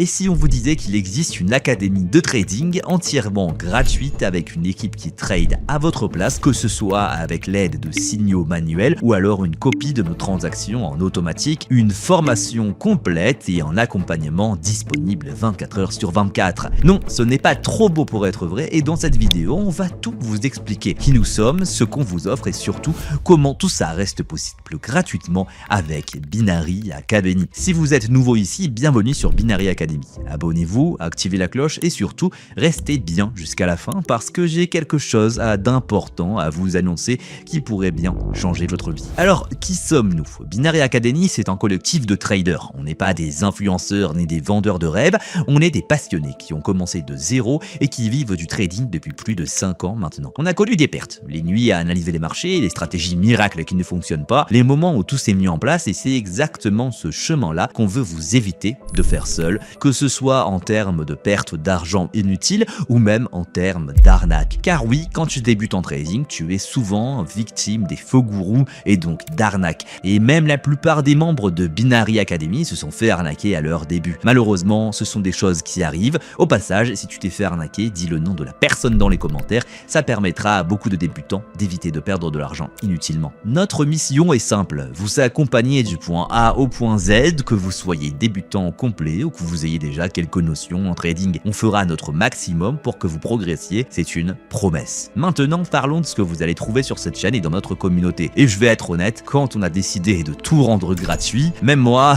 Et si on vous disait qu'il existe une académie de trading entièrement gratuite avec une équipe qui trade à votre place, que ce soit avec l'aide de signaux manuels ou alors une copie de nos transactions en automatique, une formation complète et un accompagnement disponible 24 heures sur 24. Non, ce n'est pas trop beau pour être vrai et dans cette vidéo, on va tout vous expliquer qui nous sommes, ce qu'on vous offre et surtout comment tout ça reste possible gratuitement avec Binary Academy. Si vous êtes nouveau ici, bienvenue sur Binary Academy. Abonnez-vous, activez la cloche et surtout, restez bien jusqu'à la fin parce que j'ai quelque chose d'important à vous annoncer qui pourrait bien changer votre vie. Alors, qui sommes-nous? Binary Academy, c'est un collectif de traders. On n'est pas des influenceurs ni des vendeurs de rêves, on est des passionnés qui ont commencé de zéro et qui vivent du trading depuis plus de 5 ans maintenant. On a connu des pertes, les nuits à analyser les marchés, les stratégies miracles qui ne fonctionnent pas, les moments où tout s'est mis en place et c'est exactement ce chemin-là qu'on veut vous éviter de faire seul, que ce soit en termes de perte d'argent inutile ou même en termes d'arnaque. Car oui, quand tu débutes en trading, tu es souvent victime des faux gourous et donc d'arnaques. Et même la plupart des membres de Binary Academy se sont fait arnaquer à leur début. Malheureusement, ce sont des choses qui arrivent. Au passage, si tu t'es fait arnaquer, dis le nom de la personne dans les commentaires, ça permettra à beaucoup de débutants d'éviter de perdre de l'argent inutilement. Notre mission est simple, vous accompagner du point A au point Z, que vous soyez débutant complet ou que vous ayez déjà quelques notions en trading. On fera notre maximum pour que vous progressiez, c'est une promesse. Maintenant, parlons de ce que vous allez trouver sur cette chaîne et dans notre communauté. Et je vais être honnête, quand on a décidé de tout rendre gratuit, même moi,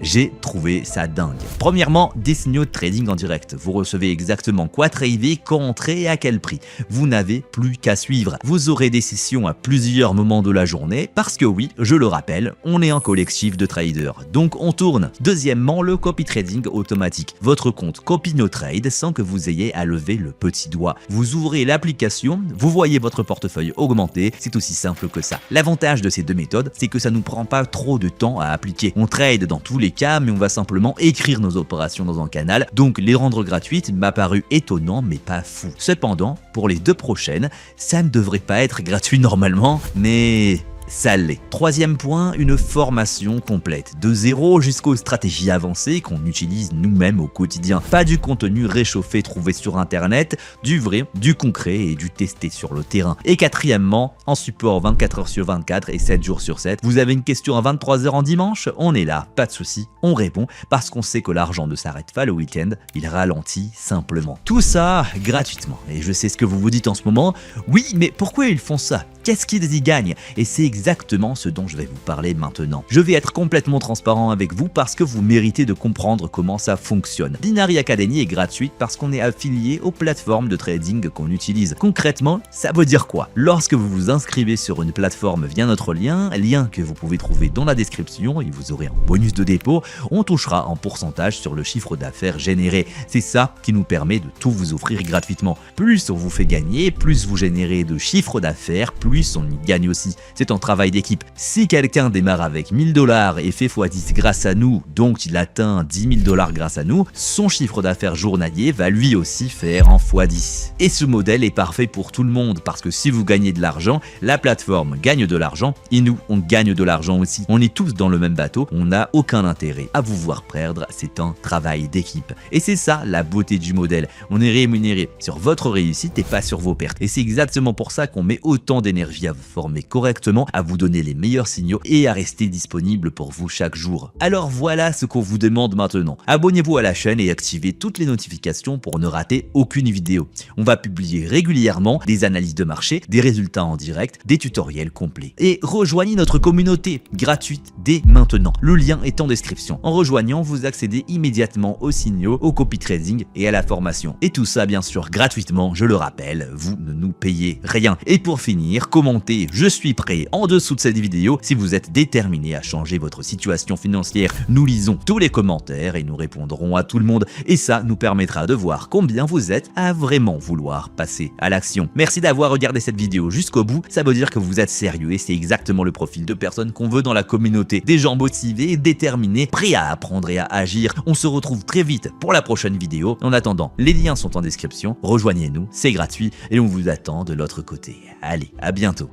j'ai trouvé ça dingue. Premièrement, des signaux de trading en direct. Vous recevez exactement quoi trader, quand entrer et à quel prix. Vous n'avez plus qu'à suivre. Vous aurez des sessions à plusieurs moments de la journée parce que oui, je le rappelle, on est un collectif de traders. Donc on tourne. Deuxièmement, le copy trading automatique. Votre compte copie nos trades sans que vous ayez à lever le petit doigt. Vous ouvrez l'application, vous voyez votre portefeuille augmenter, c'est aussi simple que ça. L'avantage de ces deux méthodes, c'est que ça nous prend pas trop de temps à appliquer. On trade dans tous les cas, mais on va simplement écrire nos opérations dans un canal, donc les rendre gratuites m'a paru étonnant mais pas fou. Cependant, pour les deux prochaines, ça ne devrait pas être gratuit normalement, mais ça l'est. Troisième point, une formation complète, de zéro jusqu'aux stratégies avancées qu'on utilise nous-mêmes au quotidien. Pas du contenu réchauffé trouvé sur internet, du vrai, du concret et du testé sur le terrain. Et quatrièmement, en support 24 heures sur 24 et 7 jours sur 7. Vous avez une question à 23 h en dimanche? On est là, pas de souci, on répond parce qu'on sait que l'argent ne s'arrête pas le week-end, il ralentit simplement. Tout ça gratuitement. Et je sais ce que vous vous dites en ce moment, oui, mais pourquoi ils font ça? Qu'est-ce qu'ils y gagnent? Et c'est exactement ce dont je vais vous parler maintenant. Je vais être complètement transparent avec vous parce que vous méritez de comprendre comment ça fonctionne. Binary Academy est gratuite parce qu'on est affilié aux plateformes de trading qu'on utilise. Concrètement, ça veut dire quoi? Lorsque vous vous inscrivez sur une plateforme via notre lien que vous pouvez trouver dans la description et vous aurez un bonus de dépôt, on touchera en pourcentage sur le chiffre d'affaires généré. C'est ça qui nous permet de tout vous offrir gratuitement. Plus on vous fait gagner, plus vous générez de chiffre d'affaires, plus on y gagne aussi. C'est un travail d'équipe. Si quelqu'un démarre avec 1000 $ et fait x10 grâce à nous, donc il atteint 10 000 $ grâce à nous, son chiffre d'affaires journalier va lui aussi faire en x10. Et ce modèle est parfait pour tout le monde parce que si vous gagnez de l'argent, la plateforme gagne de l'argent et nous, on gagne de l'argent aussi. On est tous dans le même bateau, on n'a aucun intérêt à vous voir perdre, c'est un travail d'équipe. Et c'est ça la beauté du modèle. On est rémunéré sur votre réussite et pas sur vos pertes. Et c'est exactement pour ça qu'on met autant d'énergie à vous former correctement, à vous donner les meilleurs signaux et à rester disponible pour vous chaque jour. Alors voilà ce qu'on vous demande maintenant. Abonnez-vous à la chaîne et activez toutes les notifications pour ne rater aucune vidéo. On va publier régulièrement des analyses de marché, des résultats en direct, des tutoriels complets. Et rejoignez notre communauté gratuite dès maintenant. Le lien est en description. En rejoignant, vous accédez immédiatement aux signaux, au copy trading et à la formation. Et tout ça bien sûr gratuitement, je le rappelle, vous ne nous payez rien. Et pour finir, commentez « Je suis prêt » en dessous de cette vidéo si vous êtes déterminé à changer votre situation financière. Nous lisons tous les commentaires et nous répondrons à tout le monde. Et ça nous permettra de voir combien vous êtes à vraiment vouloir passer à l'action. Merci d'avoir regardé cette vidéo jusqu'au bout. Ça veut dire que vous êtes sérieux et c'est exactement le profil de personnes qu'on veut dans la communauté. Des gens motivés, déterminés, prêts à apprendre et à agir. On se retrouve très vite pour la prochaine vidéo. En attendant, les liens sont en description. Rejoignez-nous, c'est gratuit et on vous attend de l'autre côté. Allez, à bientôt.